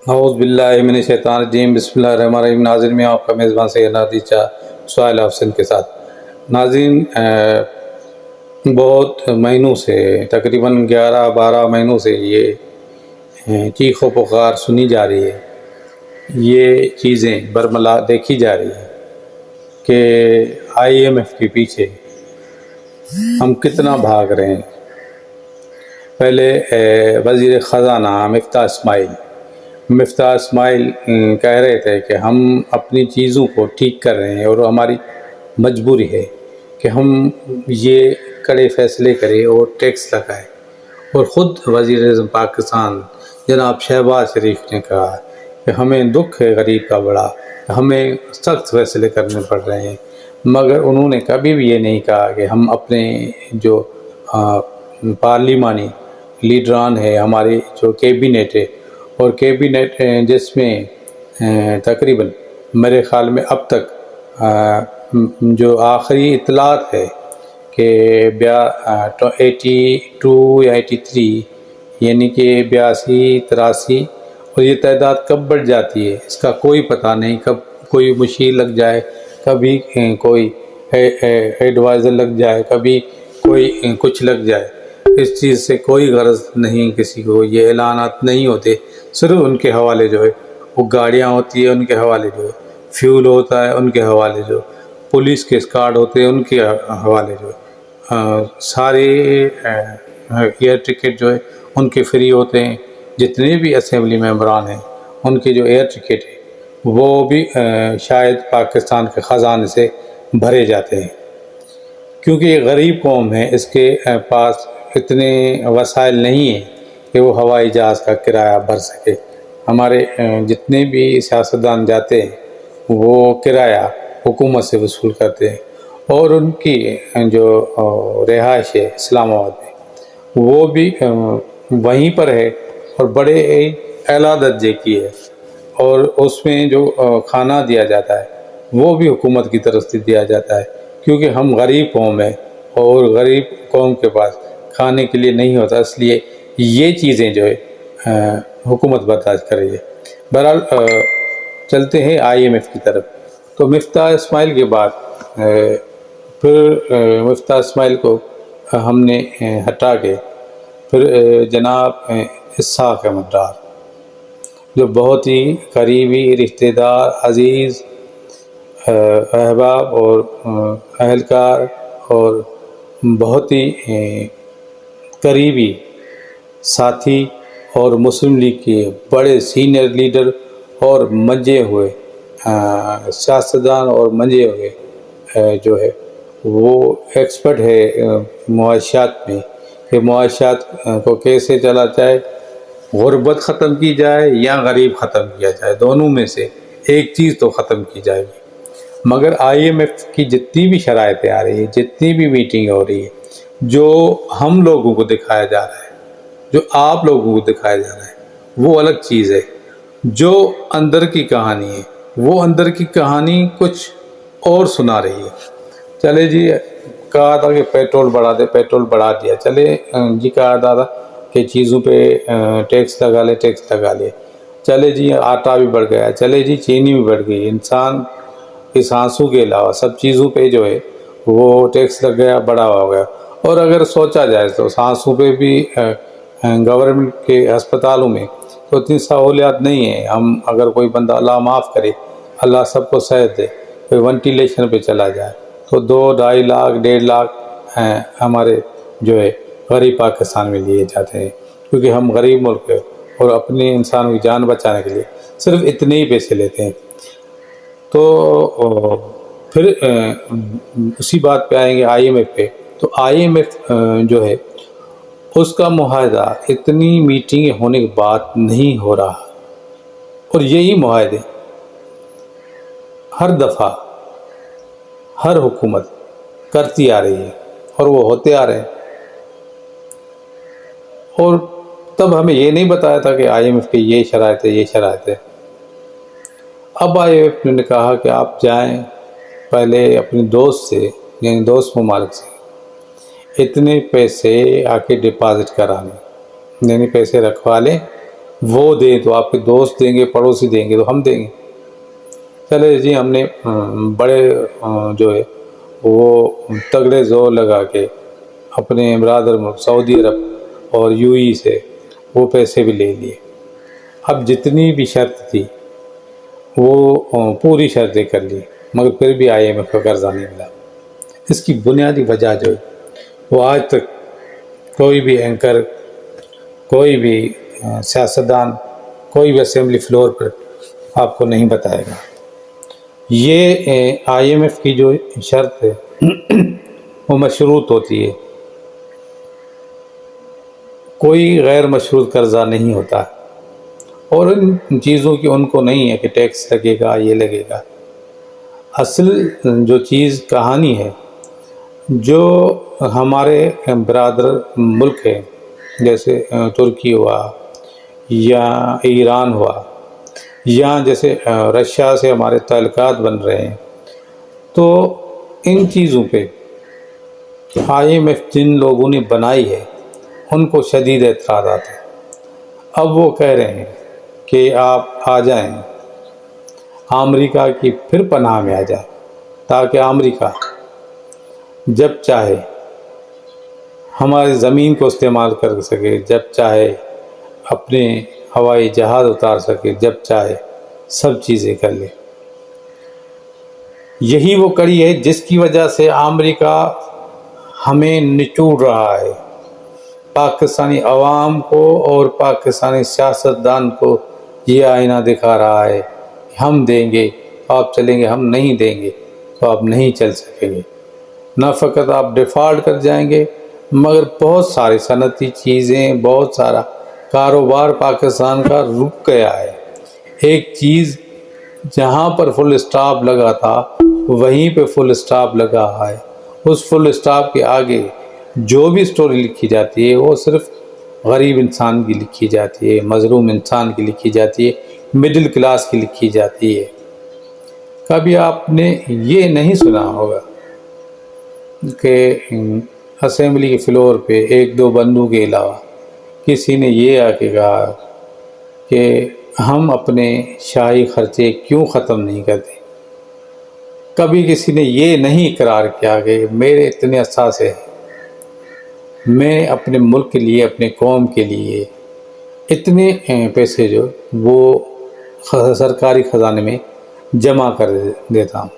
اعوذ باللہ من الشیطان الرجیم، بسم اللہ الرحمن الرحیم۔ ناظرین، میں آپ کا میزبان سید نادی چا سہیل حسین کے ساتھ۔ ناظرین، بہت مہینوں سے، تقریباً 11-12 مہینوں سے یہ چیخ و پکار سنی جا رہی ہے، یہ چیزیں برملا دیکھی جا رہی ہے کہ IMF کے پیچھے ہم کتنا بھاگ رہے ہیں۔ پہلے وزیر خزانہ مفتاح اسماعیل کہہ رہے تھے کہ ہم اپنی چیزوں کو ٹھیک کر رہے ہیں اور ہماری مجبوری ہے کہ ہم یہ کڑے فیصلے کریں اور ٹیکس لگائیں، اور خود وزیر اعظم پاکستان جناب شہباز شریف نے کہا کہ ہمیں دکھ ہے غریب کا بڑا، ہمیں سخت فیصلے کرنے پڑ رہے ہیں، مگر انہوں نے کبھی بھی یہ نہیں کہا کہ ہم اپنے جو پارلیمانی لیڈران ہے، ہماری جو کیبنٹ ہے، اور کیبنٹ جس میں تقریباً میرے خیال میں اب تک جو آخری اطلاعات ہے کہ 82 یا 83 یعنی کہ 82-83، اور یہ تعداد کب بڑھ جاتی ہے اس کا کوئی پتہ نہیں، کب کوئی مشیر لگ جائے، کبھی کوئی ایڈوائزر لگ جائے، کبھی کوئی کچھ لگ جائے۔ اس چیز سے کوئی غرض نہیں کسی کو، یہ اعلانات نہیں ہوتے، صرف ان کے حوالے جو ہے وہ گاڑیاں ہوتی ہیں، ان کے حوالے جو ہے فیول ہوتا ہے، ان کے حوالے جو پولیس کے اسکارڈ ہوتے ہیں، ان کے حوالے جو سارے ایئر ٹکٹ جو ہے ان کے فری ہوتے ہیں۔ جتنے بھی اسمبلی ممبران ہیں ان کے جو ایئر ٹکٹ ہے وہ بھی شاید پاکستان کے خزانے سے بھرے جاتے ہیں، کیونکہ یہ غریب قوم ہے، اس کے پاس اتنے وسائل نہیں ہیں کہ وہ ہوائی جہاز کا کرایہ بھر سکے۔ ہمارے جتنے بھی سیاستدان جاتے ہیں وہ کرایہ حکومت سے وصول کرتے ہیں، اور ان کی جو رہائش ہے اسلام آباد میں وہ بھی وہیں پر ہے، اور بڑے اعلیٰ درجے کی ہے، اور اس میں جو کھانا دیا جاتا ہے وہ بھی حکومت کی طرف سے دیا جاتا ہے، کیونکہ ہم غریب قوم ہیں اور غریب قوم کے پاس کھانے کے لیے نہیں ہوتا، اس لیے یہ چیزیں جو ہے حکومت برداشت کر رہی ہے۔ بہرحال چلتے ہیں IMF کی طرف۔ تو مفتاح اسماعیل کے بعد پھر مفتاح اسماعیل کو ہم نے ہٹا کے پھر جناب اسحاق احمد ڈار، جو بہت ہی قریبی رشتہ دار، عزیز احباب اور اہلکار اور بہت ہی قریبی ساتھی، اور مسلم لیگ کے بڑے سینئر لیڈر اور منجے ہوئے سیاستدان، اور منجے ہوئے جو ہے وہ ایکسپرٹ ہے معاشیات میں، کہ معاشیات کو کیسے چلا جائے، غربت ختم کی جائے یا غریب ختم کیا جائے، دونوں میں سے ایک چیز تو ختم کی جائے گی۔ مگر IMF کی جتنی بھی شرائطیں آ رہی ہیں، جتنی بھی میٹنگ ہو رہی ہے، جو ہم لوگوں کو دکھایا جا رہا ہے، جو آپ لوگوں کو دکھایا جا رہا ہے، وہ الگ چیز ہے۔ جو اندر کی کہانی ہے وہ اندر کی کہانی کچھ اور سنا رہی ہے۔ چلے جی، کہا تھا کہ پیٹرول بڑھا دے، پیٹرول بڑھا دیا، چلے جی کہا تھا کہ چیزوں پہ ٹیکس لگا لے، ٹیکس لگا لے، چلے جی آٹا بھی بڑھ گیا، چلے جی چینی بھی بڑھ گئی، انسان کی سانسوں کے علاوہ سب چیزوں پہ جو ہے وہ ٹیکس لگ گیا، بڑا ہو گیا۔ اور اگر سوچا جائے تو سانسوں پہ بھی گورنمنٹ کے ہسپتالوں میں تو اتنی سہولیات نہیں ہیں۔ ہم اگر کوئی بندہ، اللہ معاف کرے، اللہ سب کو صحت دے، کوئی وینٹیلیشن پہ چلا جائے تو 2-2.5 لاکھ 1.5 لاکھ ہمارے جو ہے غریب پاکستان میں لیے جاتے ہیں، کیونکہ ہم غریب ملک ہیں اور اپنے انسانوں کی جان بچانے کے لیے صرف اتنے ہی پیسے لیتے ہیں۔ تو پھر اسی بات پہ آئیں گے IMF پہ۔ تو IMF جو ہے اس کا معاہدہ اتنی میٹنگیں ہونے کے بعد نہیں ہو رہا، اور یہی معاہدے ہر دفعہ ہر حکومت کرتی آ رہی ہے اور وہ ہوتے آ رہے ہیں۔ اور تب ہمیں یہ نہیں بتایا تھا کہ IMF کی یہ شرائط ہے، یہ شرائط ہے۔ اب IMF نے کہا کہ آپ جائیں پہلے اپنے دوست سے، یعنی دوست ممالک سے اتنے پیسے آ کے ڈپازٹ کرانے، یعنی پیسے رکھوا لیں وہ دیں تو آپ کے دوست دیں گے، پڑوسی دیں گے تو ہم دیں گے۔ چلے جی، ہم نے بڑے جو ہے وہ تگڑے زور لگا کے اپنے برادر ملک سعودی عرب اور یو ای سے وہ پیسے بھی لے لیے۔ اب جتنی بھی شرط تھی وہ پوری شرطیں کر لی، مگر پھر بھی آئی ایم ایف کا قرضہ نہیں ملا۔ اس کی بنیادی وجہ جو ہے وہ آج تک کوئی بھی اینکر، کوئی بھی سیاستدان، کوئی بھی اسمبلی فلور پر آپ کو نہیں بتائے گا۔ یہ آئی ایم ایف کی جو شرط ہے وہ مشروط ہوتی ہے، کوئی غیر مشروط قرضہ نہیں ہوتا، اور ان چیزوں کی ان کو نہیں ہے کہ ٹیکس لگے گا، یہ لگے گا۔ اصل جو چیز کہانی ہے، جو ہمارے برادر ملک ہے جیسے ترکی ہوا یا ایران ہوا، یا جیسے رشیا سے ہمارے تعلقات بن رہے ہیں، تو ان چیزوں پہ آئی ایم ایف جن لوگوں نے بنائی ہے ان کو شدید اعتراضات ہیں۔ اب وہ کہہ رہے ہیں کہ آپ آ جائیں، امریکہ کی پھر پناہ میں آ جائیں، تاکہ امریکہ جب چاہے ہماری زمین کو استعمال کر سکے، جب چاہے اپنے ہوائی جہاز اتار سکے، جب چاہے سب چیزیں کر لے۔ یہی وہ کڑی ہے جس کی وجہ سے امریکہ ہمیں نچوڑ رہا ہے، پاکستانی عوام کو اور پاکستانی سیاستدان کو یہ آئینہ دکھا رہا ہے، ہم دیں گے تو آپ چلیں گے، ہم نہیں دیں گے تو آپ نہیں چل سکیں گے۔ نہ فقط آپ ڈیفالٹ کر جائیں گے، مگر بہت ساری صنعتی چیزیں، بہت سارا کاروبار پاکستان کا رک گیا ہے۔ ایک چیز جہاں پر فل اسٹاپ لگا تھا وہیں پہ فل اسٹاپ لگا ہے، اس فل اسٹاپ کے آگے جو بھی سٹوری لکھی جاتی ہے وہ صرف غریب انسان کی لکھی جاتی ہے، مظلوم انسان کی لکھی جاتی ہے، مڈل کلاس کی لکھی جاتی ہے۔ کبھی آپ نے یہ نہیں سنا ہوگا کہ اسمبلی کے فلور پہ ایک دو بندوں کے علاوہ کسی نے یہ آ کے کہا کہ ہم اپنے شاہی خرچے کیوں ختم نہیں کرتے۔ کبھی کسی نے یہ نہیں اقرار کیا کہ میرے اتنے اثاثے ہیں، میں اپنے ملک کے لیے، اپنے قوم کے لیے اتنے پیسے جو وہ سرکاری خزانے میں جمع کر دیتا ہوں۔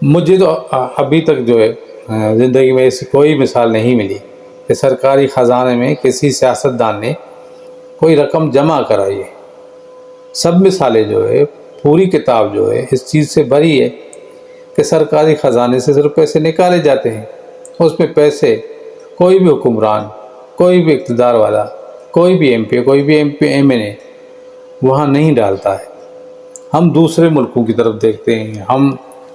مجھے تو ابھی تک جو ہے زندگی میں ایسی کوئی مثال نہیں ملی کہ سرکاری خزانے میں کسی سیاستدان نے کوئی رقم جمع کرائی ہے۔ سب مثالیں جو ہے، پوری کتاب جو ہے اس چیز سے بھری ہے کہ سرکاری خزانے سے صرف پیسے نکالے جاتے ہیں، اس پہ پیسے کوئی بھی حکمران، کوئی بھی اقتدار والا، کوئی بھی ایم پی، کوئی بھی ایم این اے وہاں نہیں ڈالتا ہے۔ ہم دوسرے ملکوں کی طرف دیکھتے ہیں، ہم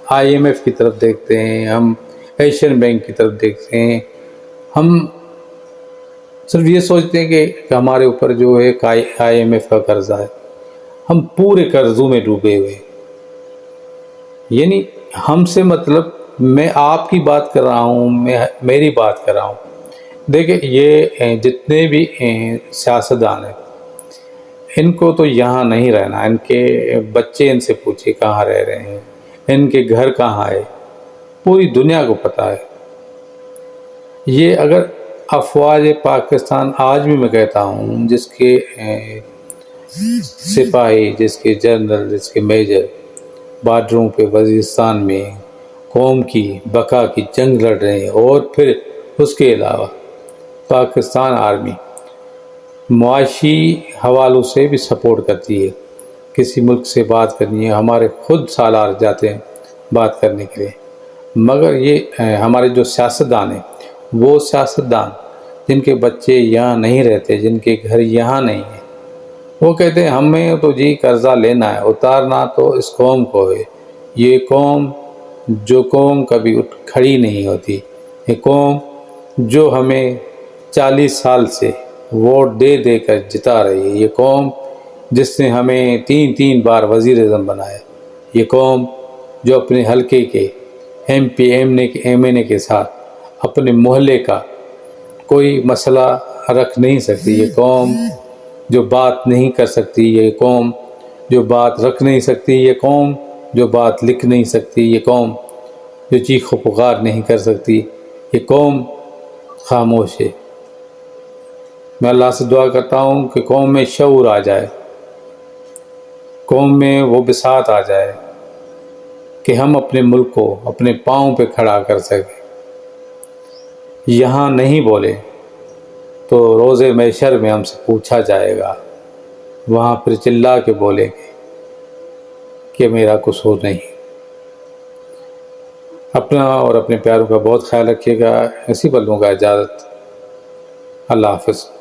آئی ایم ایف کی طرف دیکھتے ہیں، ہم ایشین بینک کی طرف دیکھتے ہیں، ہم صرف یہ سوچتے ہیں کہ ہمارے اوپر جو ہے آئی ایم ایف کا قرضہ ہے، ہم پورے قرضوں میں ڈوبے ہوئے ہیں۔ یعنی ہم سے مطلب میں آپ کی بات کر رہا ہوں، میں میری بات کر رہا ہوں۔ دیکھیں یہ جتنے بھی سیاستدان ہیں ان کو تو یہاں نہیں رہنا، ان کے بچے ان سے پوچھے کہاں رہ رہے ہیں، ان کے گھر کہاں ہے، پوری دنیا کو پتہ ہے۔ یہ اگر افواج پاکستان آج بھی میں کہتا ہوں، جس کے سپاہی، جس کے جنرل، جس کے میجر بارڈروں پہ وزیرستان میں قوم کی بقا کی جنگ لڑ رہے ہیں، اور پھر اس کے علاوہ پاکستان آرمی معاشی حوالوں سے بھی سپورٹ کرتی ہے۔ کسی ملک سے بات کرنی ہے، ہمارے خود سالار جاتے ہیں بات کرنے کے لیے، مگر یہ ہمارے جو سیاستدان ہیں، وہ سیاستدان جن کے بچے یہاں نہیں رہتے، جن کے گھر یہاں نہیں ہیں، وہ کہتے ہیں ہمیں تو جی قرضہ لینا ہے، اتارنا تو اس قوم کو ہے۔ یہ قوم جو قوم کبھی اٹھ کھڑی نہیں ہوتی، یہ قوم جو ہمیں 40 سال سے ووٹ دے دے کر جتا رہی ہے، یہ قوم جس نے ہمیں 3 بار وزیر اعظم بنایا، یہ قوم جو اپنے حلقے کے ایم پی ایم این اے کے ساتھ اپنے محلے کا کوئی مسئلہ رکھ نہیں سکتی، یہ قوم جو بات نہیں کر سکتی یہ قوم، جو بات رکھ نہیں سکتی یہ قوم، جو بات لکھ نہیں سکتی یہ قوم، جو چیخ و پکار نہیں کر سکتی یہ قوم خاموش ہے۔ میں اللہ سے دعا کرتا ہوں کہ قوم میں شعور آ جائے، قوم میں وہ بساط آ جائے کہ ہم اپنے ملک کو اپنے پاؤں پہ کھڑا کر سکیں۔ یہاں نہیں بولے تو روز محشر میں ہم سے پوچھا جائے گا، وہاں پھر چلا کے بولیں گے کہ میرا قصور نہیں۔ اپنا اور اپنے پیاروں کا بہت خیال رکھیے گا۔ اسی پلوں کا اجازت، اللہ حافظ۔